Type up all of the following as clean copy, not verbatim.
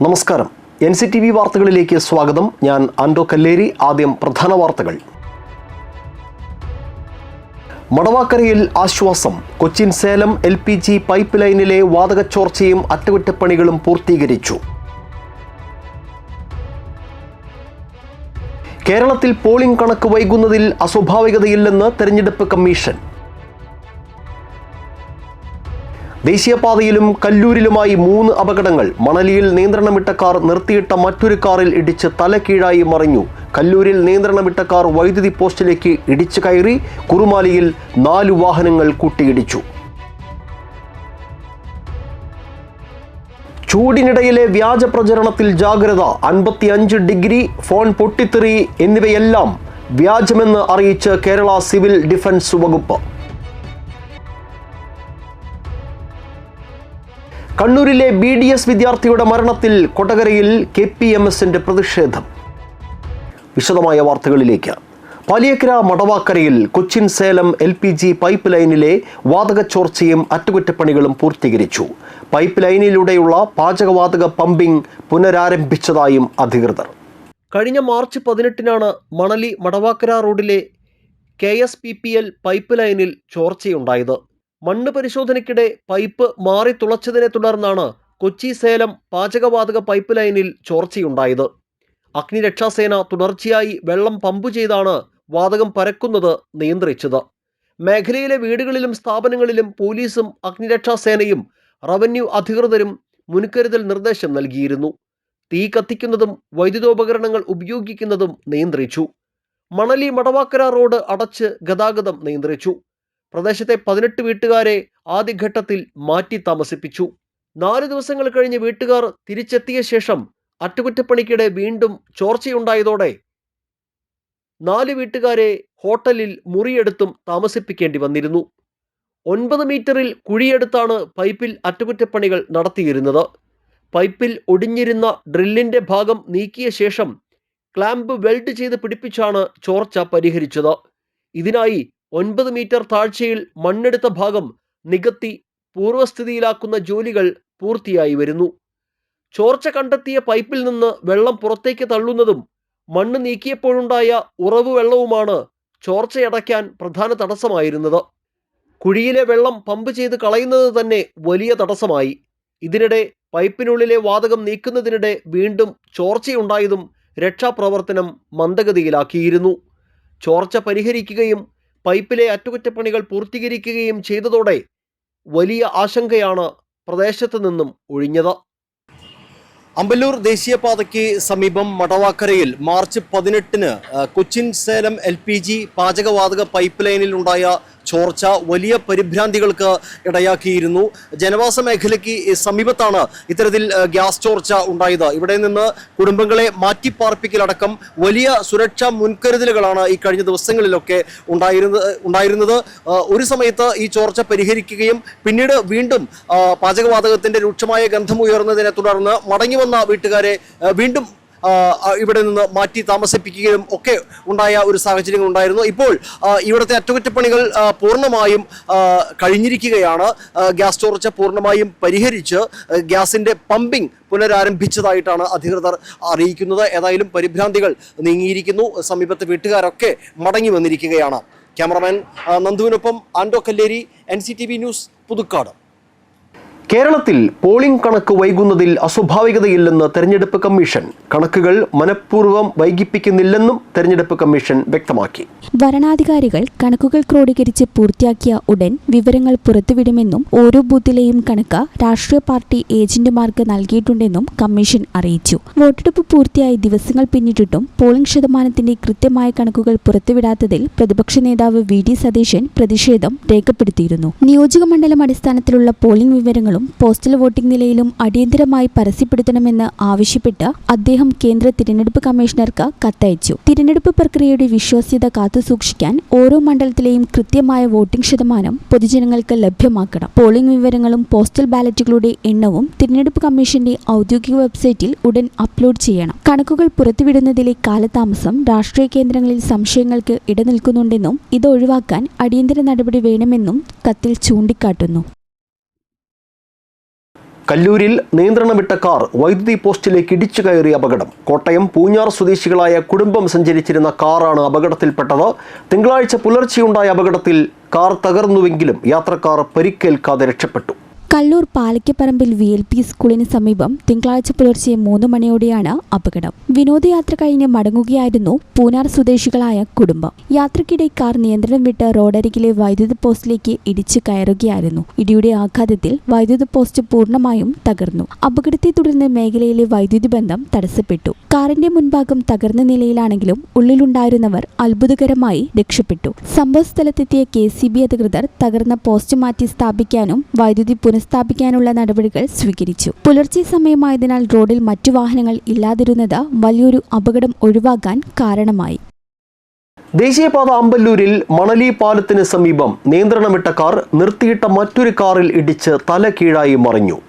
നമസ്കാരം. NCTV വാർത്തകളിലേക്ക് സ്വാഗതം. ഞാൻ ആൻഡോ കല്ലേരി. ആദ്യം പ്രധാന വാർത്തകൾ. മടവാക്കരയിൽ ആശ്വാസം. കൊച്ചിൻ സേലം LPG പൈപ്പ് ലൈനിലെ വാതക ചോർച്ചയും അറ്റകുറ്റപ്പണികളും പൂർത്തീകരിച്ചു. കേരളത്തിൽ പോളിംഗ് കണക്ക് വൈകുന്നതിൽ അസ്വാഭാവികതയില്ലെന്ന് തെരഞ്ഞെടുപ്പ് കമ്മീഷൻ. ദേശീയപാതയിലും കല്ലൂരിലുമായി 3 അപകടങ്ങൾ. മണലിയിൽ നിയന്ത്രണമിട്ട കാർ നിർത്തിയിട്ട മറ്റൊരു കാറിൽ ഇടിച്ച് തലകീഴായി മറിഞ്ഞു. കല്ലൂരിൽ നിയന്ത്രണമിട്ട കാർ വൈദ്യുതി പോസ്റ്റിലേക്ക് ഇടിച്ചു കയറി. കുറുമാലിയിൽ 4 വാഹനങ്ങൾ കൂട്ടിയിടിച്ചു. ചൂടിനിടയിലെ വ്യാജ പ്രചരണത്തിൽ ജാഗ്രത. 55 ഡിഗ്രി, ഫോൺ പൊട്ടിത്തെറി എന്നിവയെല്ലാം വ്യാജമെന്ന് അറിയിച്ച് കേരള സിവിൽ ഡിഫൻസ് വകുപ്പ്. കണ്ണൂരിലെ BDS വിദ്യാർത്ഥിയുടെ മരണത്തിൽ കൊടകരയിൽ KPMSന്റെ പ്രതിഷേധം. വിശദമായ വാർത്തകളിലേക്ക്. പാലിയേക്കര മടവാക്കരയിൽ കൊച്ചിൻ സേലം LPG പൈപ്പ് ലൈനിലെ വാതക ചോർച്ചയും അറ്റകുറ്റപ്പണികളും പൂർത്തീകരിച്ചു. പൈപ്പ് ലൈനിലൂടെയുള്ള പാചകവാതക പമ്പിംഗ് പുനരാരംഭിച്ചതായും അധികൃതർ. കഴിഞ്ഞ മാർച്ച് 18-നാണ് മണലി മടവാക്കര റോഡിലെ KSPPL പൈപ്പ് ലൈനിൽ ചോർച്ചയുണ്ടായത്. മണ്ണ് പരിശോധനയ്ക്കിടെ പൈപ്പ് മാറി തുളച്ചതിനെ തുടർന്നാണ് കൊച്ചി സേലം പാചകവാതക പൈപ്പ് ലൈനിൽ ചോർച്ചയുണ്ടായത്. അഗ്നിരക്ഷാസേന തുടർച്ചയായി വെള്ളം പമ്പ് ചെയ്താണ് വാതകം പരക്കുന്നത് നിയന്ത്രിച്ചത്. മേഖലയിലെ വീടുകളിലും സ്ഥാപനങ്ങളിലും പോലീസും അഗ്നിരക്ഷാസേനയും റവന്യൂ അധികൃതരും മുൻകരുതൽ നിർദ്ദേശം നൽകിയിരുന്നു. തീ കത്തിക്കുന്നതും വൈദ്യുതോപകരണങ്ങൾ ഉപയോഗിക്കുന്നതും നിയന്ത്രിച്ചു. മണലി മടവാക്കര റോഡ് അടച്ച് ഗതാഗതം നിയന്ത്രിച്ചു. പ്രദേശത്തെ 18 വീട്ടുകാരെ ആദ്യഘട്ടത്തിൽ മാറ്റി താമസിപ്പിച്ചു. 4 ദിവസങ്ങൾ കഴിഞ്ഞ് വീട്ടുകാർ തിരിച്ചെത്തിയ ശേഷം അറ്റകുറ്റപ്പണിക്കിടെ വീണ്ടും ചോർച്ചയുണ്ടായതോടെ 4 വീട്ടുകാരെ ഹോട്ടലിൽ മുറിയെടുത്തും താമസിപ്പിക്കേണ്ടി വന്നിരുന്നു. 9 മീറ്ററിൽ കുഴിയെടുത്താണ് പൈപ്പിൽ അറ്റകുറ്റപ്പണികൾ നടത്തിയിരുന്നത്. പൈപ്പിൽ ഒടിഞ്ഞിരുന്ന ഡ്രില്ലിന്റെ ഭാഗം നീക്കിയ ശേഷം ക്ലാമ്പ് വെൽഡ് ചെയ്ത് പിടിപ്പിച്ചാണ് ചോർച്ച പരിഹരിച്ചത്. ഇതിനായി 9 മീറ്റർ താഴ്ചയിൽ മണ്ണെടുത്ത ഭാഗം നികത്തി പൂർവ്വസ്ഥിതിയിലാക്കുന്ന ജോലികൾ പൂർത്തിയായി വരുന്നു. ചോർച്ച കണ്ടെത്തിയ പൈപ്പിൽ നിന്ന് വെള്ളം പുറത്തേക്ക് തള്ളുന്നതും മണ്ണ് നീക്കിയപ്പോഴുണ്ടായ ഉറവ് വെള്ളവുമാണ് ചോർച്ചയടയ്ക്കാൻ പ്രധാന തടസ്സമായിരുന്നത്. കുഴിയിലെ വെള്ളം പമ്പ് ചെയ്ത് കളയുന്നത് തന്നെ വലിയ തടസ്സമായി. ഇതിനിടെ പൈപ്പിനുള്ളിലെ വാതകം നീക്കുന്നതിനിടെ വീണ്ടും ചോർച്ചയുണ്ടായതും രക്ഷാപ്രവർത്തനം മന്ദഗതിയിലാക്കിയിരുന്നു. ചോർച്ച പരിഹരിക്കുകയും പൈപ്പിലെ അറ്റകുറ്റപ്പണികൾ പൂർത്തീകരിക്കുകയും ചെയ്തതോടെ വലിയ ആശങ്കയാണ് പ്രദേശത്ത് നിന്നും ഒഴിഞ്ഞത്. അമ്പലൂർ ദേശീയപാതയ്ക്ക് സമീപം മടവാക്കരയിൽ മാർച്ച് 18-ന് കൊച്ചിൻ സേലം LPG പാചകവാതക പൈപ്പ് ലൈനിൽ ഉണ്ടായ ചോർച്ച വലിയ പരിഭ്രാന്തികൾക്ക് ഇടയാക്കിയിരുന്നു. ജനവാസ മേഖലയ്ക്ക് സമീപത്താണ് ഇത്തരത്തിൽ ഗ്യാസ് ചോർച്ച ഉണ്ടായത്. ഇവിടെ നിന്ന് കുടുംബങ്ങളെ മാറ്റിപ്പാർപ്പിക്കലടക്കം വലിയ സുരക്ഷാ മുൻകരുതലുകളാണ് ഈ കഴിഞ്ഞ ദിവസങ്ങളിലൊക്കെ ഉണ്ടായിരുന്നത്. ഒരു സമയത്ത് ഈ ചോർച്ച പരിഹരിക്കുകയും പിന്നീട് വീണ്ടും പാചകവാതകത്തിന്റെ രൂക്ഷമായ ഗന്ധം ഉയർന്നതിനെ തുടർന്ന് മടങ്ങി വന്ന വീട്ടുകാരെ വീണ്ടും ഇവിടെ നിന്ന് മാറ്റി താമസിപ്പിക്കുകയും ഒക്കെ ഉണ്ടായ ഒരു സാഹചര്യങ്ങൾ ഉണ്ടായിരുന്നു. ഇപ്പോൾ ഇവിടുത്തെ അറ്റകുറ്റപ്പണികൾ പൂർണ്ണമായും കഴിഞ്ഞിരിക്കുകയാണ്. ഗ്യാസ് ചോർച്ച പൂർണ്ണമായും പരിഹരിച്ച് ഗ്യാസിന്റെ പമ്പിംഗ് പുനരാരംഭിച്ചതായിട്ടാണ് അധികൃതർ അറിയിക്കുന്നത്. ഏതായാലും പരിഭ്രാന്തികൾ നീങ്ങിയിരിക്കുന്നു. സമീപത്തെ വീട്ടുകാരൊക്കെ മടങ്ങി വന്നിരിക്കുകയാണ്. ക്യാമറമാൻ നന്ദുവിനൊപ്പം ആൻഡോ കല്ലേരി, NCTV ന്യൂസ്, പുതുക്കാട്. കേരളത്തിൽ പോളിംഗ് കണക്ക് വൈകുന്നതിൽ അസ്വാഭാവികതയില്ലെന്ന് തെരഞ്ഞെടുപ്പ് കമ്മീഷൻ. കണക്കുകൾ മനഃപൂർവ്വം വൈകിപ്പിക്കുന്നില്ലെന്നും തെരഞ്ഞെടുപ്പ് കമ്മീഷൻ വ്യക്തമാക്കി. വരണാധികാരികൾ കണക്കുകൾ ക്രോഡീകരിച്ച് പൂർത്തിയാക്കിയ ഉടൻ വിവരങ്ങൾ പുറത്തുവിടുമെന്നും ഓരോ ബൂത്തിലെയും കണക്ക് രാഷ്ട്രീയ പാർട്ടി ഏജന്റുമാർക്ക് നൽകിയിട്ടുണ്ടെന്നും കമ്മീഷൻ അറിയിച്ചു. വോട്ടെടുപ്പ് പൂർത്തിയായി ദിവസങ്ങൾ പിന്നിട്ടിട്ടും പോളിംഗ് ശതമാനത്തിന്റെ കൃത്യമായ കണക്കുകൾ പുറത്തുവിടാത്തതിൽ പ്രതിപക്ഷ നേതാവ് VD സതീശൻ പ്രതിഷേധം രേഖപ്പെടുത്തിയിരുന്നു. നിയോജക മണ്ഡലം അടിസ്ഥാനത്തിലുള്ള പോളിംഗ് വിവരങ്ങളും പോസ്റ്റൽ വോട്ടിംഗ് നിലയിലും അടിയന്തരമായി പരസ്യപ്പെടുത്തണമെന്ന് ആവശ്യപ്പെട്ട് അദ്ദേഹം കേന്ദ്ര തിരഞ്ഞെടുപ്പ് കമ്മീഷണർക്ക് കത്തയച്ചു. തിരഞ്ഞെടുപ്പ് പ്രക്രിയയുടെ വിശ്വാസ്യത കാത്തുസൂക്ഷിക്കാൻ ഓരോ മണ്ഡലത്തിലെയും കൃത്യമായ വോട്ടിംഗ് ശതമാനം പൊതുജനങ്ങൾക്ക് ലഭ്യമാക്കണം. പോളിംഗ് വിവരങ്ങളും പോസ്റ്റൽ ബാലറ്റുകളുടെ എണ്ണവും തിരഞ്ഞെടുപ്പ് കമ്മീഷന്റെ ഔദ്യോഗിക വെബ്സൈറ്റിൽ ഉടൻ അപ്ലോഡ് ചെയ്യണം. കണക്കുകൾ പുറത്തുവിടുന്നതിലെ കാലതാമസം രാഷ്ട്രീയ കേന്ദ്രങ്ങളിൽ സംശയങ്ങൾക്ക് ഇടനിൽക്കുന്നുണ്ടെന്നും ഇത് ഒഴിവാക്കാൻ അടിയന്തര നടപടി വേണമെന്നും കത്തിൽ ചൂണ്ടിക്കാട്ടുന്നു. കല്ലൂരിൽ നിയന്ത്രണം വിട്ട കാർ വൈദ്യുതി പോസ്റ്റിലേക്ക് ഇടിച്ചു കയറിയ അപകടം. കോട്ടയം പൂഞ്ഞാർ സ്വദേശികളായ കുടുംബം സഞ്ചരിച്ചിരുന്ന കാറാണ് അപകടത്തിൽപ്പെട്ടത്. തിങ്കളാഴ്ച പുലർച്ചെയുണ്ടായ അപകടത്തിൽ കാർ തകർന്നുവെങ്കിലും യാത്രക്കാർ പരിക്കേൽക്കാതെ രക്ഷപ്പെട്ടു. കല്ലൂർ പാലയ്ക്കപ്പറമ്പിൽ VLP സ്കൂളിന് സമീപം തിങ്കളാഴ്ച പുലർച്ചെ 3 മണിയോടെയാണ് അപകടം. വിനോദയാത്ര കഴിഞ്ഞ് മടങ്ങുകയായിരുന്നു പൂഞ്ഞാർ സ്വദേശികളായ കുടുംബം. യാത്രക്കിടെ കാർ നിയന്ത്രണം വിട്ട് റോഡരികിലെ വൈദ്യുത പോസ്റ്റിലേക്ക് ഇടിച്ചു കയറുകയായിരുന്നു. ഇടിയുടെ ആഘാതത്തിൽ വൈദ്യുത പോസ്റ്റ് പൂർണ്ണമായും തകർന്നു. അപകടത്തെ തുടർന്ന് മേഖലയിലെ വൈദ്യുതി ബന്ധം തടസ്സപ്പെട്ടു. കാറിന്റെ മുൻഭാഗം തകർന്ന നിലയിലാണെങ്കിലും ഉള്ളിലുണ്ടായിരുന്നവർ അത്ഭുതകരമായി രക്ഷപ്പെട്ടു. സംഭവസ്ഥലത്തെത്തിയ KCB അധികൃതർ തകർന്ന പോസ്റ്റ് മാറ്റി സ്ഥാപിക്കാനും വൈദ്യുതി സ്ഥാപിക്കാനുള്ള നടപടികൾ സ്വീകരിച്ചു. പുലർച്ചെ സമയമായതിനാൽ റോഡിൽ മറ്റു വാഹനങ്ങൾ ഇല്ലാതിരുന്നത് വലിയൊരു അപകടം ഒഴിവാക്കാൻ കാരണമായി. ദേശീയപാത അമ്പല്ലൂരിൽ മണലി പാലത്തിന് സമീപം നിയന്ത്രണം വിട്ട കാർ നിർത്തിയിട്ട മറ്റൊരു കാറിൽ ഇടിച്ച് തല കീഴായി മറിഞ്ഞു.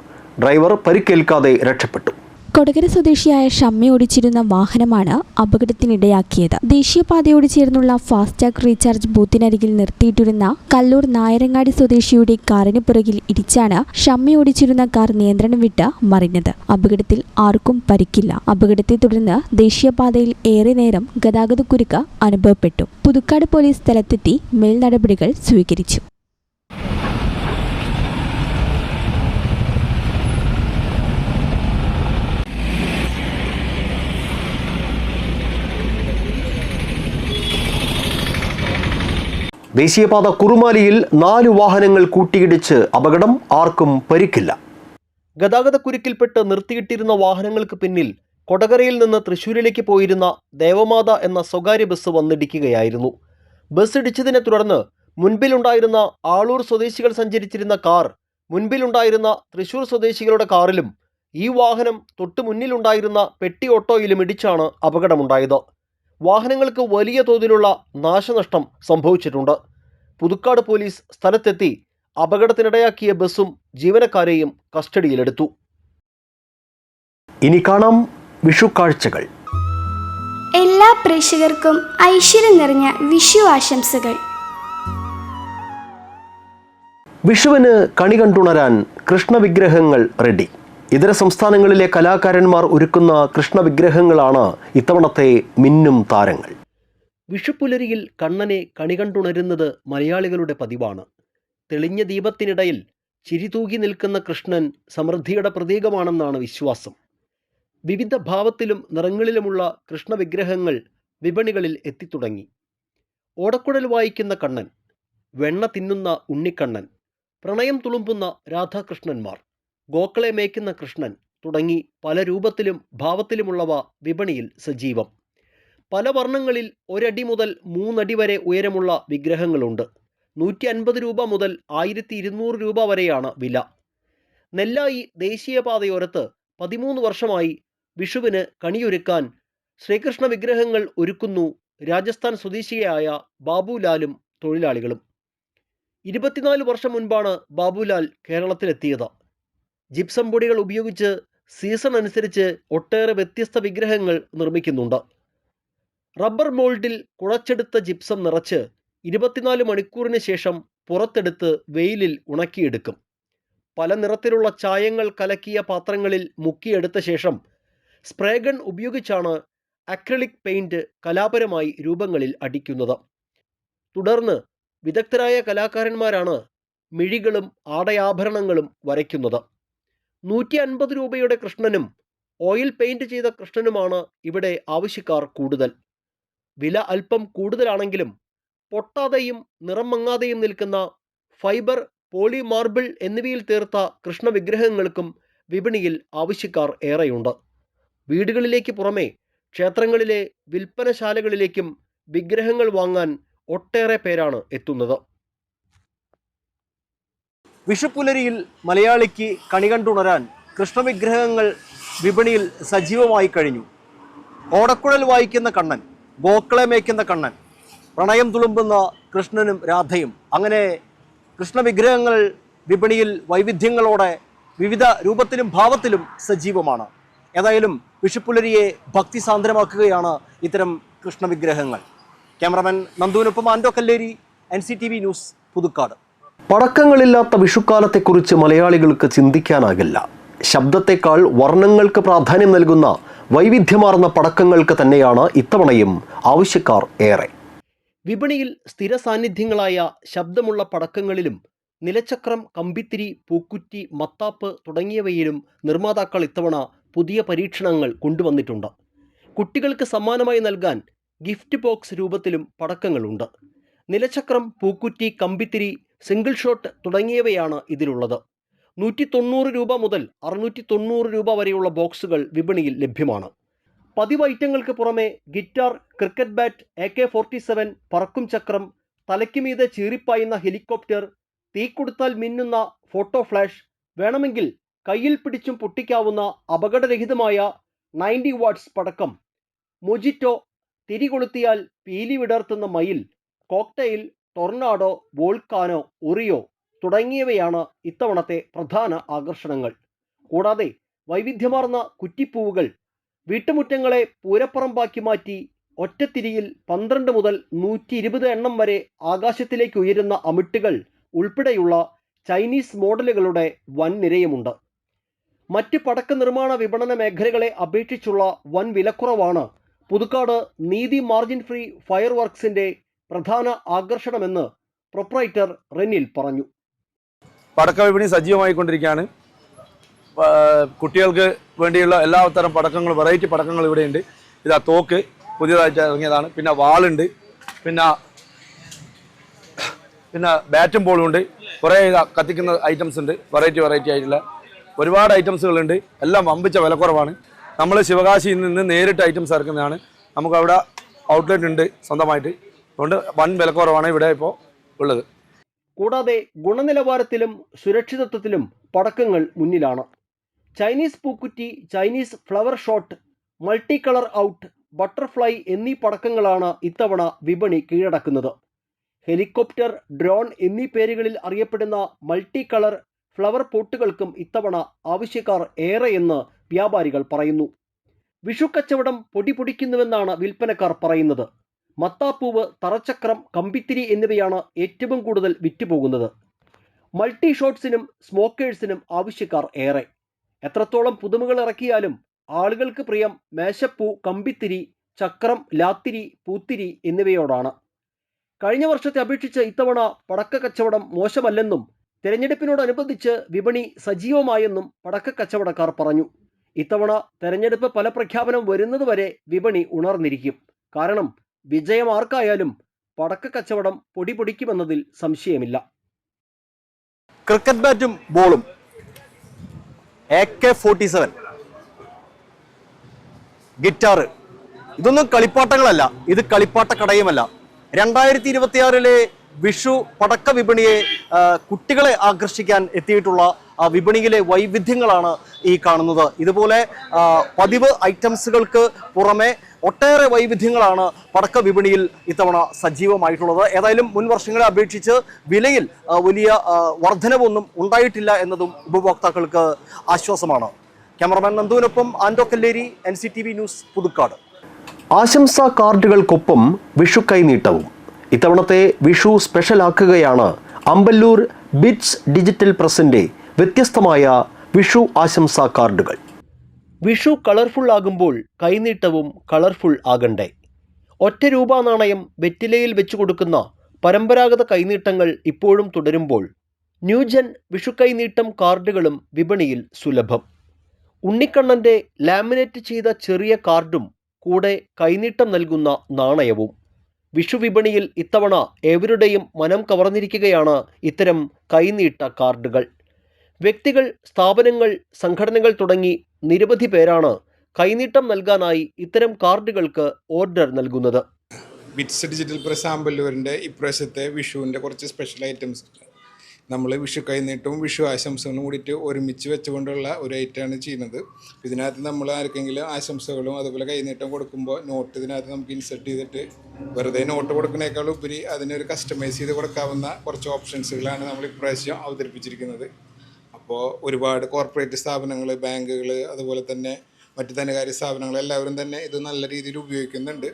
ഡ്രൈവർ പരിക്കേൽക്കാതെ രക്ഷപ്പെട്ടു. കൊടകര സ്വദേശിയായ ഷമ്മി ഓടിച്ചിരുന്ന വാഹനമാണ് അപകടത്തിനിടയാക്കിയത്. ദേശീയപാതയോട് ചേർന്നുള്ള ഫാസ്ടാഗ് റീചാർജ് ബൂത്തിനരികിൽ നിർത്തിയിട്ടിരുന്ന കല്ലൂർ നായരങ്ങാടി സ്വദേശിയുടെ കാറിന് പുറകിൽ ഇടിച്ചാണ് ഷമ്മി ഓടിച്ചിരുന്ന കാർ നിയന്ത്രണം വിട്ട് മറിഞ്ഞത്. അപകടത്തിൽ ആർക്കും പരിക്കില്ല. അപകടത്തെ തുടർന്ന് ദേശീയപാതയിൽ ഏറെ നേരം ഗതാഗതക്കുരുക്ക് അനുഭവപ്പെട്ടു. പുതുക്കാട് പോലീസ് സ്ഥലത്തെത്തി മേൽനടപടികൾ സ്വീകരിച്ചു. ദേശീയപാത കുറുമാലിയിൽ 4 വാഹനങ്ങൾ കൂട്ടിയിടിച്ച് അപകടം. ആർക്കും പരിക്കില്ല. ഗതാഗതക്കുരുക്കിൽപ്പെട്ട് നിർത്തിയിട്ടിരുന്ന വാഹനങ്ങൾക്ക് പിന്നിൽ കൊടകരയിൽ നിന്ന് തൃശ്ശൂരിലേക്ക് പോയിരുന്ന ദേവമാത എന്ന സ്വകാര്യ ബസ് വന്നിടിക്കുകയായിരുന്നു. ബസ് ഇടിച്ചതിനെ തുടർന്ന് മുൻപിലുണ്ടായിരുന്ന ആളൂർ സ്വദേശികൾ സഞ്ചരിച്ചിരുന്ന കാർ മുൻപിലുണ്ടായിരുന്ന തൃശ്ശൂർ സ്വദേശികളുടെ കാറിലും ഈ വാഹനം തൊട്ടു മുന്നിലുണ്ടായിരുന്ന പെട്ടി ഓട്ടോയിലും ഇടിച്ചാണ് അപകടമുണ്ടായത്. വാഹനങ്ങൾക്ക് വലിയ തോതിലുള്ള നാശനഷ്ടം സംഭവിച്ചിട്ടുണ്ട്. പുതുക്കാട് പോലീസ് സ്ഥലത്തെത്തി അപകടത്തിനിടയാക്കിയ ബസ്സും ജീവനക്കാരെയും കസ്റ്റഡിയിലെടുത്തു. ഇനി കാണാം വിഷു കാഴ്ചകൾ. എല്ലാ പ്രേക്ഷകർക്കും ഐശ്വര്യം നിറഞ്ഞ വിഷു ആശംസകൾ. വിഷുവിന് കണി കണ്ടുണരാൻ കൃഷ്ണവിഗ്രഹങ്ങൾ റെഡി. ഇതര സംസ്ഥാനങ്ങളിലെ കലാകാരന്മാർ ഒരുക്കുന്ന കൃഷ്ണവിഗ്രഹങ്ങളാണ് ഇത്തവണത്തെ മിന്നും താരങ്ങൾ. വിഷുപ്പുലരിയിൽ കണ്ണനെ കണി കണ്ടുണരുന്നത് മലയാളികളുടെ പതിവാണ്. തെളിഞ്ഞ ദീപത്തിനിടയിൽ ചിരിതൂകി നിൽക്കുന്ന കൃഷ്ണൻ സമൃദ്ധിയുടെ പ്രതീകമാണെന്നാണ് വിശ്വാസം. വിവിധ ഭാവത്തിലും നിറങ്ങളിലുമുള്ള കൃഷ്ണവിഗ്രഹങ്ങൾ വിപണികളിൽ എത്തിത്തുടങ്ങി. ഓടക്കുഴൽ വായിക്കുന്ന കണ്ണൻ, വെണ്ണ തിന്നുന്ന ഉണ്ണിക്കണ്ണൻ, പ്രണയം തുളുമ്പുന്ന രാധാകൃഷ്ണന്മാർ, ഗോക്കളെ മേയ്ക്കുന്ന കൃഷ്ണൻ തുടങ്ങി പല രൂപത്തിലും ഭാവത്തിലുമുള്ളവ വിപണിയിൽ സജീവം. പല വർണ്ണങ്ങളിൽ 1 അടി മുതൽ 3 അടി വരെ ഉയരമുള്ള വിഗ്രഹങ്ങളുണ്ട്. 150 രൂപ മുതൽ 1200 രൂപ വരെയാണ് വില. നെല്ലായി ദേശീയപാതയോരത്ത് 13 വർഷമായി വിഷുവിന് കണിയൊരുക്കാൻ ശ്രീകൃഷ്ണ വിഗ്രഹങ്ങൾ ഒരുക്കുന്നു രാജസ്ഥാൻ സ്വദേശിയായ ബാബുലാലും തൊഴിലാളികളും. 24 വർഷം മുൻപാണ് ബാബുലാൽ കേരളത്തിലെത്തിയത്. ജിപ്സം പൊടികൾ ഉപയോഗിച്ച് സീസൺ അനുസരിച്ച് ഒട്ടേറെ വ്യത്യസ്ത വിഗ്രഹങ്ങൾ നിർമ്മിക്കുന്നുണ്ട്. റബ്ബർ മോൾഡിൽ കുഴച്ചെടുത്ത ജിപ്സം നിറച്ച് 24 മണിക്കൂറിന് ശേഷം പുറത്തെടുത്ത് വെയിലിൽ ഉണക്കിയെടുക്കും. പല നിറത്തിലുള്ള ചായങ്ങൾ കലക്കിയ പാത്രങ്ങളിൽ മുക്കിയെടുത്ത ശേഷം സ്പ്രേ ഗൺ ഉപയോഗിച്ചാണ് അക്രിലിക് പെയിന്റ് കലാപരമായി രൂപങ്ങളിൽ അടിക്കുന്നത്. തുടർന്ന് വിദഗ്ധരായ കലാകാരന്മാരാണ് മിഴികളും ആടയാഭരണങ്ങളും വരയ്ക്കുന്നത്. 150 രൂപയുടെ കൃഷ്ണനും ഓയിൽ പെയിന്റ് ചെയ്ത കൃഷ്ണനുമാണ് ഇവിടെ ആവശ്യക്കാർ കൂടുതൽ. വില അല്പം കൂടുതലാണെങ്കിലും പൊട്ടാതെയും നിറം മങ്ങാതെയും നിൽക്കുന്ന ഫൈബർ, പോളി മാർബിൾ എന്നിവയിൽ തീർത്ത കൃഷ്ണവിഗ്രഹങ്ങൾക്കും വിപണിയിൽ ആവശ്യക്കാർ ഏറെയുണ്ട്. വീടുകളിലേക്ക് പുറമെ ക്ഷേത്രങ്ങളിലെ വിൽപ്പനശാലകളിലേക്കും വിഗ്രഹങ്ങൾ വാങ്ങാൻ ഒട്ടേറെ പേരാണ് എത്തുന്നത്. വിഷുപ്പുലരിയിൽ മലയാളിക്ക് കണി കണ്ടുണരാൻ കൃഷ്ണവിഗ്രഹങ്ങൾ വിപണിയിൽ സജീവമായി കഴിഞ്ഞു. ഓടക്കുഴൽ വായിക്കുന്ന കണ്ണൻ, ഗോക്കളെ മേയ്ക്കുന്ന കണ്ണൻ, പ്രണയം തുളുമ്പുന്ന കൃഷ്ണനും രാധയും, അങ്ങനെ കൃഷ്ണവിഗ്രഹങ്ങൾ വിപണിയിൽ വൈവിധ്യങ്ങളോടെ വിവിധ രൂപത്തിലും ഭാവത്തിലും സജീവമാണ്. ഏതായാലും വിഷുപ്പുലരിയെ ഭക്തിസാന്ദ്രമാക്കുകയാണ് ഇത്തരം കൃഷ്ണവിഗ്രഹങ്ങൾ. ക്യാമറമാൻ നന്ദുവിനൊപ്പം ആൻഡോ കല്ലേരി, NCTV ന്യൂസ്, പുതുക്കാട്. പടക്കങ്ങളില്ലാത്ത വിഷുക്കാലത്തെക്കുറിച്ച് മലയാളികൾക്ക് ചിന്തിക്കാനാകില്ല. ശബ്ദത്തെക്കാൾ വർണ്ണങ്ങൾക്ക് പ്രാധാന്യം നൽകുന്ന വൈവിധ്യമാർന്ന പടക്കങ്ങൾക്ക് തന്നെയാണ് ഇത്തവണയും ആവശ്യക്കാർ ഏറെ. വിപണിയിൽ സ്ഥിര സാന്നിധ്യങ്ങളായ ശബ്ദമുള്ള പടക്കങ്ങളിലും നിലച്ചക്രം, കമ്പിത്തിരി, പൂക്കുറ്റി, മത്താപ്പ് തുടങ്ങിയവയിലും നിർമ്മാതാക്കൾ ഇത്തവണ പുതിയ പരീക്ഷണങ്ങൾ കൊണ്ടുവന്നിട്ടുണ്ട്. കുട്ടികൾക്ക് സമ്മാനമായി നൽകാൻ ഗിഫ്റ്റ് ബോക്സ് രൂപത്തിലും പടക്കങ്ങളുണ്ട്. നിലച്ചക്രം, പൂക്കുറ്റി, കമ്പിത്തിരി, സിംഗിൾ ഷോട്ട് തുടങ്ങിയവയാണ് ഇതിലുള്ളത്. 190 രൂപ മുതൽ 690 രൂപ വരെയുള്ള ബോക്സുകൾ വിപണിയിൽ ലഭ്യമാണ്. പതിവ് ഐറ്റങ്ങൾക്ക് പുറമെ ഗിറ്റാർ, ക്രിക്കറ്റ് ബാറ്റ്, AK-47, പറക്കും ചക്രം, തലയ്ക്ക് മീതെ ചീറിപ്പായുന്ന ഹെലികോപ്റ്റർ, തീ കൊടുത്താൽ മിന്നുന്ന ഫോട്ടോ ഫ്ലാഷ്, വേണമെങ്കിൽ കയ്യിൽ പിടിച്ചും പൊട്ടിക്കാവുന്ന അപകടരഹിതമായ 90 വാട്ട്സ് പടക്കം, മൊജിറ്റോ, തിരികൊളുത്തിയാൽ പീലി വിടർത്തുന്ന മയിൽ, കോക്ടെയിൽ, ടൊർണാഡോ, വോൾക്കാനോ, ഒറിയോ തുടങ്ങിയവയാണ് ഇത്തവണത്തെ പ്രധാന ആകർഷണങ്ങൾ. കൂടാതെ വൈവിധ്യമാർന്ന കുറ്റിപ്പൂവുകൾ, വീട്ടുമുറ്റങ്ങളെ പൂരപ്പറമ്പാക്കി മാറ്റി ഒറ്റത്തിരിയിൽ 12 മുതൽ 120 എണ്ണം വരെ ആകാശത്തിലേക്ക് ഉയരുന്ന അമിട്ടുകൾ ഉൾപ്പെടെയുള്ള ചൈനീസ് മോഡലുകളുടെ വൻ നിരയുമുണ്ട്. മറ്റ് പടക്ക നിർമ്മാണ വിപണന മേഖലകളെ അപേക്ഷിച്ചുള്ള വൻ വിലക്കുറവാണ് പുതുക്കാട് നീതി മാർജിൻ ഫ്രീ ഫയർ വർക്സിൻ്റെ പ്രധാന ആകർഷണമെന്ന് പ്രൊപ്രൈറ്റർ റെനിൽ പറഞ്ഞു. പടക്ക വിപണി സജീവമായിക്കൊണ്ടിരിക്കുകയാണ്. കുട്ടികൾക്ക് വേണ്ടിയുള്ള എല്ലാത്തരം പടക്കങ്ങൾ, വെറൈറ്റി പടക്കങ്ങൾ ഇവിടെയുണ്ട്. ഇതാ തോക്ക് പുതിയതായിട്ട് ഇറങ്ങിയതാണ്. പിന്നെ വാളുണ്ട്, പിന്നെ ബാറ്റും ബോളും ഉണ്ട്. കുറേ കത്തിക്കുന്ന ഐറ്റംസ് ഉണ്ട്. വെറൈറ്റി ആയിട്ടുള്ള ഒരുപാട് ഐറ്റംസുകളുണ്ട്. എല്ലാം വമ്പിച്ച വിലക്കുറവാണ്. നമ്മൾ ശിവകാശിയിൽ നിന്ന് നേരിട്ട് ഐറ്റംസ് ഇറക്കുന്നതാണ്. നമുക്കവിടെ ഔട്ട്ലെറ്റ് ഉണ്ട് സ്വന്തമായിട്ട്. അതുകൊണ്ട് വൻ വിലക്കുറവാണ് ഇവിടെ ഇപ്പോൾ ഉള്ളത്. കൂടാതെ ഗുണനിലവാരത്തിലും സുരക്ഷിതത്വത്തിലും പടക്കങ്ങൾ മുന്നിലാണ്. ചൈനീസ് പൂക്കുറ്റി, Chinese flower shot, multi colour out, butterfly എന്നീ പടക്കങ്ങളാണ് ഇത്തവണ വിപണി കീഴടക്കുന്നത്. ഹെലികോപ്റ്റർ, ഡ്രോൺ എന്നീ പേരുകളിൽ അറിയപ്പെടുന്ന മൾട്ടി കളർ ഫ്ലവർ പോട്ടുകൾക്കും ഇത്തവണ ആവശ്യക്കാർ ഏറെയെന്ന് വ്യാപാരികൾ പറയുന്നു. വിഷു കച്ചവടം പൊടിപൊടിക്കുന്നുവെന്നാണ് വിൽപ്പനക്കാർ പറയുന്നത്. മത്താപ്പൂവ്, തറച്ചക്രം, കമ്പിത്തിരി എന്നിവയാണ് ഏറ്റവും കൂടുതൽ വിറ്റുപോകുന്നത്. മൾട്ടി ഷോട്ട്സിനും സ്മോക്കേഴ്സിനും ആവശ്യക്കാർ ഏറെ. എത്രത്തോളം പുതുമകൾ ഇറക്കിയാലും ആളുകൾക്ക് പ്രിയം മേശപ്പൂ, കമ്പിത്തിരി, ചക്രം, ലാത്തിരി, പൂത്തിരി എന്നിവയോടാണ്. കഴിഞ്ഞ വർഷത്തെ അപേക്ഷിച്ച് ഇത്തവണ പടക്ക കച്ചവടം മോശമല്ലെന്നും തെരഞ്ഞെടുപ്പിനോടനുബന്ധിച്ച് വിപണി സജീവമായെന്നും പടക്ക കച്ചവടക്കാർ പറഞ്ഞു. ഇത്തവണ തെരഞ്ഞെടുപ്പ് ഫലപ്രഖ്യാപനം വരുന്നതുവരെ വിപണി ഉണർന്നിരിക്കും. കാരണം വിജയം ആർക്കായാലും പടക്ക കച്ചവടം പൊടിപൊടിക്കുമെന്നതിൽ സംശയമില്ല. ക്രിക്കറ്റ് ബാറ്റും ബോളും, AK-47, ഗിറ്റാറ്, ഇതൊന്നും കളിപ്പാട്ടങ്ങളല്ല. ഇത് കളിപ്പാട്ട കടയുമല്ല. 2026 വിഷു പടക്ക വിപണിയെ കുട്ടികളെ ആകർഷിക്കാൻ എത്തിയിട്ടുള്ള വിപണിയിലെ വൈവിധ്യങ്ങളാണ് ഈ കാണുന്നത്. ഇതുപോലെ പതിവ് ഐറ്റംസുകൾക്ക് പുറമെ ഒട്ടേറെ വൈവിധ്യങ്ങളാണ് പടക്ക വിപണിയിൽ ഇത്തവണ സജീവമായിട്ടുള്ളത്. ഏതായാലും മുൻ വർഷങ്ങളെ അപേക്ഷിച്ച് വിലയിൽ വലിയ വർധനവൊന്നും ഉണ്ടായിട്ടില്ല എന്നതും ഉപഭോക്താക്കൾക്ക് ആശ്വാസമാണ്. ക്യാമറമാൻ നന്ദുവിനൊപ്പം ആൻഡോ കല്ലേരി, NCTV ന്യൂസ്, പുതുക്കാട്. ആശംസാ കാർഡുകൾക്കൊപ്പം വിഷു കൈനീട്ടവും. ഇത്തവണത്തെ വിഷു സ്പെഷ്യലാക്കുകയാണ് അമ്പല്ലൂർ ബിറ്റ്സ് ഡിജിറ്റൽ പ്രസിന്റെ വ്യത്യസ്തമായ വിഷു ആശംസാ കാർഡുകൾ. വിഷു കളർഫുൾ ആകുമ്പോൾ കൈനീട്ടവും കളർഫുൾ ആകണ്ടേ? ഒറ്റ രൂപ നാണയം വെറ്റിലയിൽ വെച്ചു കൊടുക്കുന്ന പരമ്പരാഗത കൈനീട്ടങ്ങൾ ഇപ്പോഴും തുടരുമ്പോൾ ന്യൂജൻ വിഷു കൈനീട്ടം കാർഡുകളും വിപണിയിൽ സുലഭം. ഉണ്ണിക്കണ്ണൻ്റെ ലാമിനേറ്റ് ചെയ്ത ചെറിയ കാർഡും കൂടെ കൈനീട്ടം നൽകുന്ന നാണയവും. വിഷു വിപണിയിൽ ഇത്തവണ ഏവരുടെയും മനം കവർന്നിരിക്കുകയാണ് ഇത്തരം കൈനീട്ട കാർഡുകൾ. വ്യക്തികൾ, സ്ഥാപനങ്ങൾ, സംഘടനകൾ തുടങ്ങി നിരവധി പേരാണ് കൈനീട്ടം നൽകാനായി ഇത്തരം കാർഡുകൾക്ക് ഓർഡർ നൽകുന്നത്. ബിറ്റ്സ് ഡിജിറ്റൽ പ്രസ് ആമ്പല്ലൂരിൻ്റെ ഇപ്രാവശ്യത്തെ വിഷുവിൻ്റെ കുറച്ച് സ്പെഷ്യൽ ഐറ്റംസ് നമ്മൾ വിഷു കൈനീട്ടവും വിഷു ആശംസകളും കൂടിയിട്ട് ഒരുമിച്ച് വെച്ചുകൊണ്ടുള്ള ഒരു ഐറ്റമാണ് ചെയ്യുന്നത്. ഇതിനകത്ത് നമ്മൾ ആർക്കെങ്കിലും ആശംസകളും അതുപോലെ കൈനീട്ടം കൊടുക്കുമ്പോൾ നോട്ട് ഇതിനകത്ത് നമുക്ക് ഇൻസെർട്ട് ചെയ്തിട്ട് വെറുതെ നോട്ട് കൊടുക്കുന്നതിനേക്കാൾ ഉപരി അതിനൊരു കസ്റ്റമൈസ് ചെയ്ത് കൊടുക്കാവുന്ന കുറച്ച് ഓപ്ഷൻസുകളാണ് നമ്മൾ ഇപ്രാവശ്യം അവതരിപ്പിച്ചിരിക്കുന്നത്. അപ്പോൾ ഒരുപാട് കോർപ്പറേറ്റ് സ്ഥാപനങ്ങൾ, ബാങ്കുകൾ, അതുപോലെ തന്നെ മറ്റ് ധനകാര്യ സ്ഥാപനങ്ങൾ എല്ലാവരും തന്നെ ഇത് നല്ല രീതിയിൽ ഉപയോഗിക്കുന്നുണ്ട്.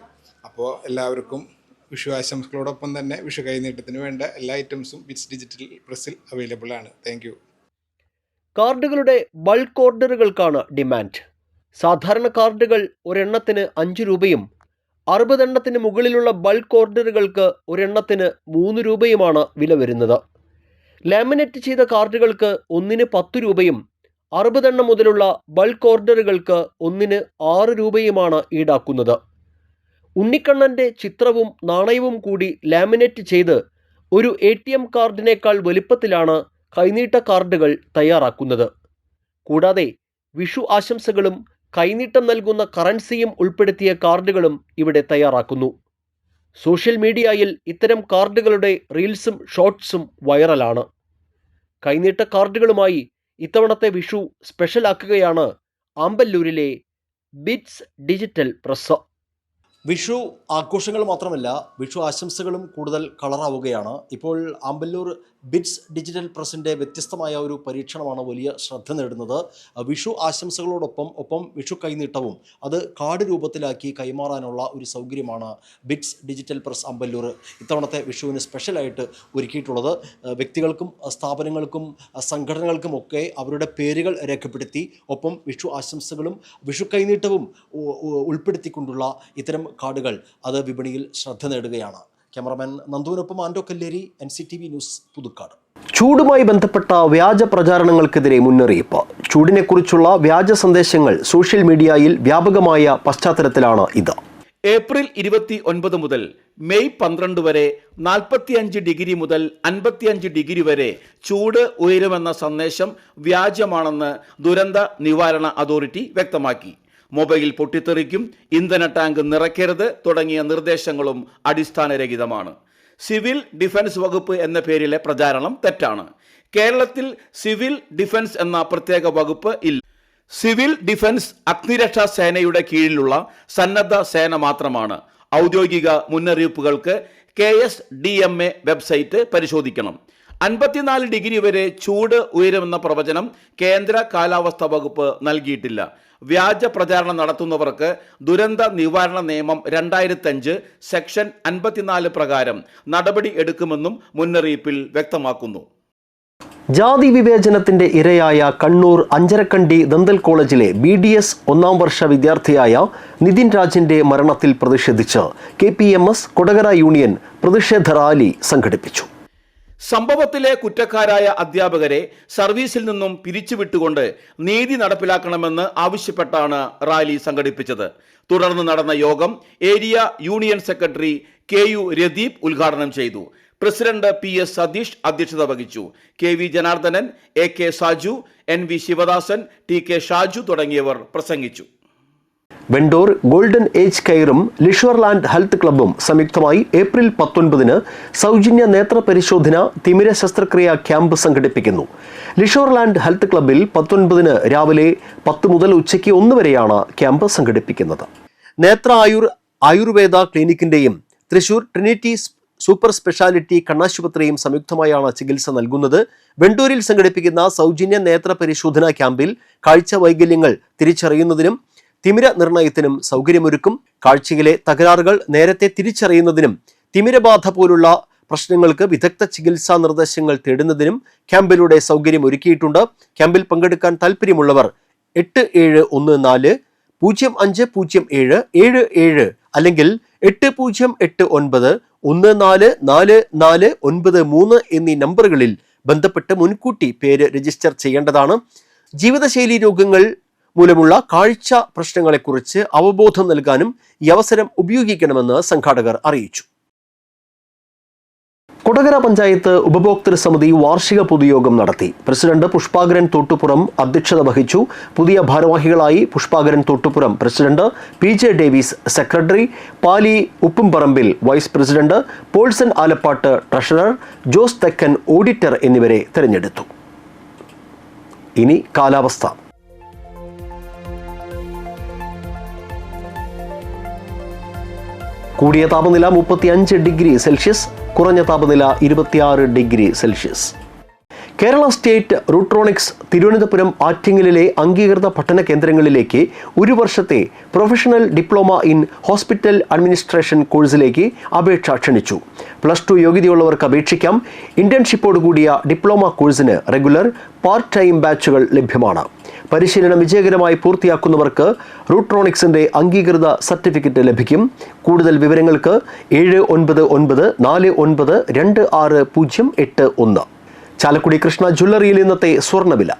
അപ്പോൾ എല്ലാവർക്കും വിഷു ആശംസകളോടൊപ്പം തന്നെ വിഷു കൈനീട്ടത്തിന് വേണ്ട എല്ലാ ഐറ്റംസും ബിറ്റ്സ് ഡിജിറ്റൽ പ്രസ്സിൽ അവൈലബിൾ ആണ്. Thank you. കാർഡുകളുടെ ബൾക്ക് ഓർഡറുകൾക്കാണ് ഡിമാൻഡ്. സാധാരണ കാർഡുകൾ ഒരെണ്ണത്തിന് 5 രൂപയും 60 എണ്ണത്തിന് മുകളിലുള്ള ബൾക്ക് ഓർഡറുകൾക്ക് ഒരെണ്ണത്തിന് 3 രൂപയുമാണ് വില വരുന്നത്. ലാമിനേറ്റ് ചെയ്ത കാർഡുകൾക്ക് ഒന്നിന് 10 രൂപയും 60 എണ്ണം മുതലുള്ള ബൾക്ക് ഓർഡറുകൾക്ക് ഒന്നിന് 6 രൂപയുമാണ് ഈടാക്കുന്നത്. ഉണ്ണിക്കണ്ണൻ്റെ ചിത്രവും നാണയവും കൂടി ലാമിനേറ്റ് ചെയ്ത് ഒരു ATM കാർഡിനേക്കാൾ വലുപ്പത്തിലാണ് കൈനീട്ട കാർഡുകൾ തയ്യാറാക്കുന്നത്. കൂടാതെ വിഷു ആശംസകളും കൈനീട്ടം നൽകുന്ന കറൻസിയും ഉൾപ്പെടുത്തിയ കാർഡുകളും ഇവിടെ തയ്യാറാക്കുന്നു. സോഷ്യൽ മീഡിയയിൽ ഇത്തരം കാർഡുകളുടെ റീൽസും ഷോർട്സും വൈറലാണ്. കൈനീട്ട കാർഡുകളുമായി ഇത്തവണത്തെ വിഷു സ്പെഷ്യലാക്കുകയാണ് ആമ്പല്ലൂരിലെ ബിറ്റ്സ് ഡിജിറ്റൽ പ്രസ്. വിഷു ആഘോഷങ്ങൾ മാത്രമല്ല, വിഷു ആശംസകളും കൂടുതൽ കളറാവുകയാണ്. ഇപ്പോൾ ആമ്പല്ലൂർ ബിറ്റ്സ് ഡിജിറ്റൽ പ്രസിൻ്റെ വ്യത്യസ്തമായ ഒരു പരീക്ഷണമാണ് വലിയ ശ്രദ്ധ നേടുന്നത്. വിഷു ആശംസകളോടൊപ്പം വിഷു കൈനീട്ടവും അത് കാർഡ് രൂപത്തിലാക്കി കൈമാറാനുള്ള ഒരു സൗകര്യമാണ് ബിറ്റ്സ് ഡിജിറ്റൽ പ്രസ് ആമ്പല്ലൂർ ഇത്തവണത്തെ വിഷുവിന് സ്പെഷ്യലായിട്ട് ഒരുക്കിയിട്ടുള്ളത്. വ്യക്തികൾക്കും സ്ഥാപനങ്ങൾക്കും സംഘടനകൾക്കുമൊക്കെ അവരുടെ പേരുകൾ രേഖപ്പെടുത്തി ഒപ്പം വിഷു ആശംസകളും വിഷു കൈനീട്ടവും ഉൾപ്പെടുത്തിക്കൊണ്ടുള്ള ഇത്തരം കാർഡുകൾ അത് വിപണിയിൽ ശ്രദ്ധ നേടുകയാണ്. ക്യാമറമാൻ നന്ദുവിനൊപ്പം ആൻഡോ കല്ലേരി, NCTV ന്യൂസ്, പുതുക്കാട്. ചൂടുമായി ബന്ധപ്പെട്ട വ്യാജ പ്രചാരണങ്ങൾക്കെതിരെ മുന്നറിയിപ്പ്. ചൂടിനെക്കുറിച്ചുള്ള വ്യാജ സന്ദേശങ്ങൾ സോഷ്യൽ മീഡിയയിൽ വ്യാപകമായ പശ്ചാത്തലത്തിലാണ് ഇത്. ഏപ്രിൽ 29 മുതൽ മെയ് 12 വരെ 45 ഡിഗ്രി മുതൽ 55 ഡിഗ്രി വരെ ചൂട് ഉയരുമെന്ന സന്ദേശം വ്യാജമാണെന്ന് ദുരന്ത നിവാരണ അതോറിറ്റി വ്യക്തമാക്കി. മൊബൈൽ പൊട്ടിത്തെറിക്കും, ഇന്ധന ടാങ്ക് നിറയ്ക്കരുത് തുടങ്ങിയ നിർദ്ദേശങ്ങളും അടിസ്ഥാനരഹിതമാണ്. സിവിൽ ഡിഫൻസ് വകുപ്പ് എന്ന പേരിലെ പ്രചാരണം തെറ്റാണ്. കേരളത്തിൽ സിവിൽ ഡിഫൻസ് എന്ന പ്രത്യേക വകുപ്പ് ഇല്ല. സിവിൽ ഡിഫൻസ് അഗ്നിരക്ഷാ സേനയുടെ കീഴിലുള്ള സന്നദ്ധ സേന മാത്രമാണ്. ഔദ്യോഗിക മുന്നറിയിപ്പുകൾക്ക് KSDMA വെബ്സൈറ്റ് പരിശോധിക്കണം. 54 ഡിഗ്രി വരെ ചൂട് ഉയരുമെന്ന പ്രവചനം കേന്ദ്ര കാലാവസ്ഥാ വകുപ്പ് നൽകിയിട്ടില്ല. വ്യാജ പ്രചാരണം നടത്തുന്നവർക്ക് ദുരന്ത നിവാരണ നിയമം 2005 സെക്ഷൻ 54 പ്രകാരം നടപടി എടുക്കുമെന്നും മുന്നറിയിപ്പിൽ വ്യക്തമാക്കുന്നു. ജാതി വിവേചനത്തിന്റെ ഇരയായ കണ്ണൂർ അഞ്ചരക്കണ്ടി ദന്തൽ കോളേജിലെ BDS 1ാം വർഷ വിദ്യാർത്ഥിയായ നിതിൻ രാജിന്റെ മരണത്തിൽ പ്രതിഷേധിച്ച് KPMS കൊടകര യൂണിയൻ പ്രതിഷേധ റാലി സംഘടിപ്പിച്ചു. സംഭവത്തിലെ കുറ്റക്കാരായ അധ്യാപകരെ സർവീസിൽ നിന്നും പിരിച്ചുവിട്ടുകൊണ്ട് നീതി നടപ്പിലാക്കണമെന്ന് ആവശ്യപ്പെട്ടാണ് റാലി സംഘടിപ്പിച്ചത്. തുടർന്ന് നടന്ന യോഗം area union secretary KU Radeep ഉദ്ഘാടനം ചെയ്തു. പ്രസിഡന്റ് PS സതീഷ് അധ്യക്ഷത വഹിച്ചു. KV Janardhanan, AK Saju, NV Sivadasan, TK Shaju തുടങ്ങിയവർ പ്രസംഗിച്ചു. വെണ്ടൂർ ഗോൾഡൻ ഏജ് കെയറും ലിഷർലാൻഡ് ഹെൽത്ത് ക്ലബ്ബും സംയുക്തമായി ഏപ്രിൽ 19 സൗജന്യ നേത്ര പരിശോധന തിമിര ശസ്ത്രക്രിയ ക്യാമ്പ് സംഘടിപ്പിക്കുന്നു. ലിഷർലാൻഡ് ഹെൽത്ത് ക്ലബ്ബിൽ 19 രാവിലെ 10 മുതൽ ഉച്ചയ്ക്ക് 1 വരെയാണ് ക്യാമ്പ് സംഘടിപ്പിക്കുന്നത്. നേത്ര ആയുർവേദ ക്ലിനിക്കിന്റെയും തൃശൂർ ട്രിനിറ്റി സൂപ്പർ സ്പെഷ്യാലിറ്റി കണ്ണാശുപത്രിയും സംയുക്തമായാണ് ചികിത്സ നൽകുന്നത്. വെണ്ടൂരിൽ സംഘടിപ്പിക്കുന്ന സൗജന്യ നേത്ര പരിശോധനാ ക്യാമ്പിൽ കാഴ്ച വൈകല്യങ്ങൾ തിരിച്ചറിയുന്നതിനും തിമിര നിർണയത്തിനും സൗകര്യമൊരുക്കും. കാഴ്ചയിലെ തകരാറുകൾ നേരത്തെ തിരിച്ചറിയുന്നതിനും തിമിരബാധ പോലുള്ള പ്രശ്നങ്ങൾക്ക് വിദഗ്ധ ചികിത്സാ നിർദ്ദേശങ്ങൾ തേടുന്നതിനും ക്യാമ്പിലൂടെ സൗകര്യം ഒരുക്കിയിട്ടുണ്ട്. ക്യാമ്പിൽ പങ്കെടുക്കാൻ താൽപ്പര്യമുള്ളവർ 8710050777 അല്ലെങ്കിൽ 8089144493 എന്നീ നമ്പറുകളിൽ ബന്ധപ്പെട്ട് മുൻകൂട്ടി പേര് രജിസ്റ്റർ ചെയ്യേണ്ടതാണ്. ജീവിതശൈലി രോഗങ്ങൾ മൂലമുള്ള കാഴ്ച പ്രശ്നങ്ങളെക്കുറിച്ച് അവബോധം നൽകാനും ഈ അവസരം ഉപയോഗിക്കണമെന്ന് സംഘാടകർ അറിയിച്ചു. കൊടകര പഞ്ചായത്ത് ഉപഭോക്തൃ സമിതി വാർഷിക പൊതുയോഗം നടത്തി. പ്രസിഡന്റ് പുഷ്പാകരൻ തോട്ടുപുറം അധ്യക്ഷത വഹിച്ചു. പുതിയ ഭാരവാഹികളായി Pushpakaran Thottupuram president, PJ Davis secretary, Pali Uppumparambil vice president, Paulson Alappatt treasurer, Jose Thekkan auditor എന്നിവരെ തെരഞ്ഞെടുത്തു. ഇനി കാലാവസ്ഥ. കൂടിയ താപനില 35 ഡിഗ്രി സെൽഷ്യസ്, കുറഞ്ഞ താപനില 26 degree Celsius. Kerala state Rutronix Thiruvananthapuram ആറ്റിങ്ങലിലെ അംഗീകൃത പഠന കേന്ദ്രങ്ങളിലേക്ക് ഒരു വർഷത്തെ professional diploma in hospital administration കോഴ്സിലേക്ക് അപേക്ഷ ക്ഷണിച്ചു. +2 യോഗ്യതയുള്ളവർക്ക് അപേക്ഷിക്കാം. ഇന്റേൺഷിപ്പോടുകൂടിയ ഡിപ്ലോമ കോഴ്സിന് റെഗുലർ പാർട്ട് ടൈം ബാച്ചുകൾ ലഭ്യമാണ്. പരിശീലനം വിജയകരമായി പൂർത്തിയാക്കുന്നവർക്ക് റൂട്രോണിക്സിന്റെ അംഗീകൃത സർട്ടിഫിക്കറ്റ് ലഭിക്കും. കൂടുതൽ വിവരങ്ങൾക്ക് 7994926081. ചാലക്കുടി കൃഷ്ണ ജ്വല്ലറിയിൽ ഇന്നത്തെ സ്വർണ്ണവില.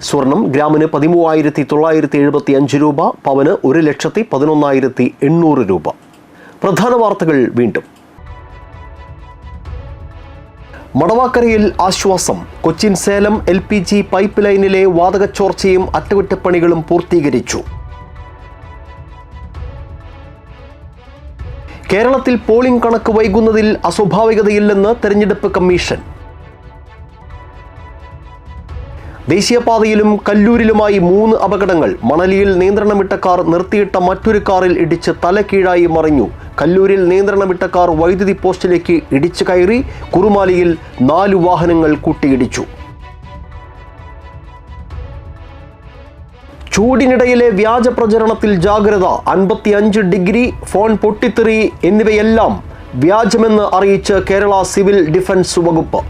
സ്വർണം ഗ്രാമിന് 13,975 രൂപ, പവന് 1,11,800 രൂപ. പ്രധാന വാർത്തകൾ വീണ്ടും. മടവാക്കരയിൽ ആശ്വാസം. കൊച്ചിൻ സേലം LPG പൈപ്പ് ലൈനിലെ വാതക ചോർച്ചയും അറ്റകുറ്റപ്പണികളും പൂർത്തീകരിച്ചു. കേരളത്തിൽ പോളിംഗ് കണക്ക് വൈകുന്നതിൽ അസ്വാഭാവികതയില്ലെന്ന് തെരഞ്ഞെടുപ്പ് കമ്മീഷൻ. ദേശീയപാതയിലും കല്ലൂരിലുമായി 3 അപകടങ്ങൾ. മണലിയിൽ നിയന്ത്രണം വിട്ട കാർ നിർത്തിയിട്ട മറ്റൊരു കാറിൽ ഇടിച്ച് തലകീഴായി മറിഞ്ഞു. കല്ലൂരിൽ നിയന്ത്രണം വിട്ട കാർ വൈദ്യുതി പോസ്റ്റിലേക്ക് ഇടിച്ചു കയറി. കുറുമാലിയിൽ 4 വാഹനങ്ങൾ കൂട്ടിയിടിച്ചു. ചൂടിനിടയിലെ വ്യാജ പ്രചരണത്തിൽ ജാഗ്രത. 55 ഡിഗ്രി, ഫോൺ പൊട്ടിത്തെറി എന്നിവയെല്ലാം വ്യാജമെന്ന് അറിയിച്ച് കേരള സിവിൽ ഡിഫൻസ് വകുപ്പ്.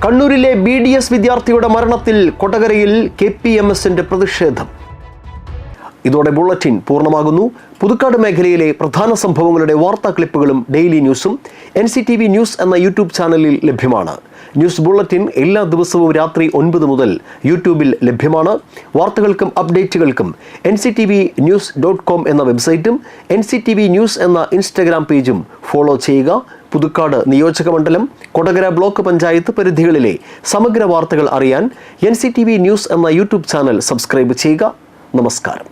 കണ്ണൂരിലെ BDS വിദ്യാർത്ഥിയുടെ മരണത്തിൽ കൊടകരയിൽ KPMSന്റെ പ്രതിഷേധം. ഇതോടെ ബുള്ളറ്റിൻ പൂർണ്ണമാകുന്നു. പുതുക്കാട് മേഖലയിലെ പ്രധാന സംഭവങ്ങളുടെ വാർത്താ ക്ലിപ്പുകളും ഡെയിലി ന്യൂസും NCTV ന്യൂസ് എന്ന യൂട്യൂബ് ചാനലിൽ ലഭ്യമാണ്. ന്യൂസ് ബുള്ളറ്റിൻ എല്ലാ ദിവസവും രാത്രി 9 മുതൽ യൂട്യൂബിൽ ലഭ്യമാണ്. വാർത്തകൾക്കും അപ്ഡേറ്റുകൾക്കും nctvnews.com എന്ന വെബ്സൈറ്റും NCTV ന്യൂസ് എന്ന ഇൻസ്റ്റഗ്രാം പേജും ഫോളോ ചെയ്യുക. പുതുക്കാട് നിയോജകമണ്ഡലം, കൊടകര ബ്ലോക്ക് പഞ്ചായത്ത് പരിധികളിലെ സമഗ്ര വാർത്തകൾ അറിയാൻ NCTV ന്യൂസ് എന്ന യൂട്യൂബ് ചാനൽ സബ്സ്ക്രൈബ് ചെയ്യുക. നമസ്കാരം.